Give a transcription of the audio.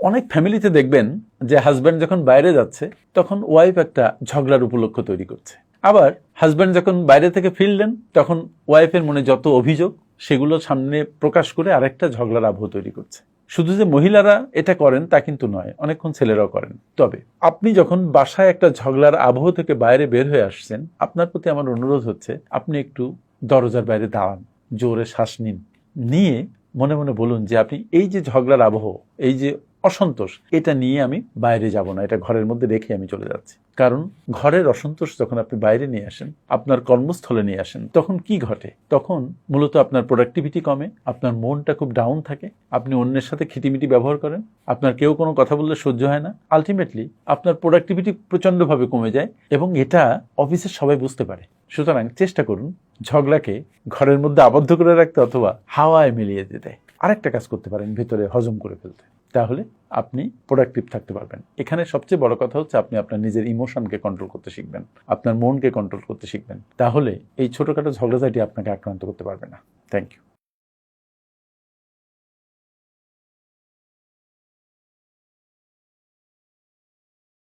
অনেক ফ্যামিলিতে দেখবেন যে হাজব্যান্ড যখন বাইরে যাচ্ছে তখন ওয়াইফ একটা ঝগড়ার উপলক্ষ তৈরি করছে, আবার হাজব্যান্ড যখন বাইরে থেকে ফিরলেন তখন ওয়াইফের মনে যত অভিযোগ সেগুলো সামনে প্রকাশ করে আরেকটা ঝগড়ার আবহ তৈরি করছে। শুধু যে মহিলারা এটা করেন তা কিন্তু নয়, অনেকক্ষণ ছেলেরাও করেন। তবে আপনি যখন বাসায় একটা ঝগড়ার আবহ থেকে বাইরে বের হয়ে আসছেন, আপনার প্রতি আমার অনুরোধ হচ্ছে আপনি একটু দরজার বাইরে দাঁড়ান, জোরে শ্বাস নিন, নিয়ে মনে মনে বলুন যে আপনি এই যে ঝগড়ার আবহ, এই যে অসন্তোষ, এটা নিয়ে আমি বাইরে যাব না, এটা ঘরের মধ্যে রেখে আমি চলে যাচ্ছি। কারণ ঘরের অসন্তোষ যখন আপনি বাইরে নিয়ে আসেন, আপনার কর্মস্থলে নিয়ে আসেন, তখন কি ঘটে? তখন মূলত আপনার প্রোডাক্টিভিটি কমে, আপনার মনটা খুব ডাউন থাকে, আপনি অন্যের সাথে খিটিমিটি ব্যবহার করেন, আপনার কেউ কোনো কথা বললে সহ্য হয় না, আলটিমেটলি আপনার প্রোডাক্টিভিটি প্রচণ্ডভাবে কমে যায় এবং এটা অফিসের সবাই বুঝতে পারে। সুতরাং চেষ্টা করুন ঝগড়াকে ঘরের মধ্যে আবদ্ধ করে রাখতে অথবা হাওয়ায় মিলিয়ে দিতে। আরেকটা কাজ করতে পারেন, ভেতরে হজম করে ফেলতে, তাহলে আপনি প্রোডাক্টিভ থাকতে পারবেন। এখানে সবচেয়ে বড় কথা হচ্ছে আপনি আপনার নিজের ইমোশনকে কন্ট্রোল করতে শিখবেন, আপনার মনকে কন্ট্রোল করতে শিখবেন, তাহলে এই ছোটখাটো ঝগড়াঝাটি আপনাকে আক্রান্ত করতে পারবে না। Thank you.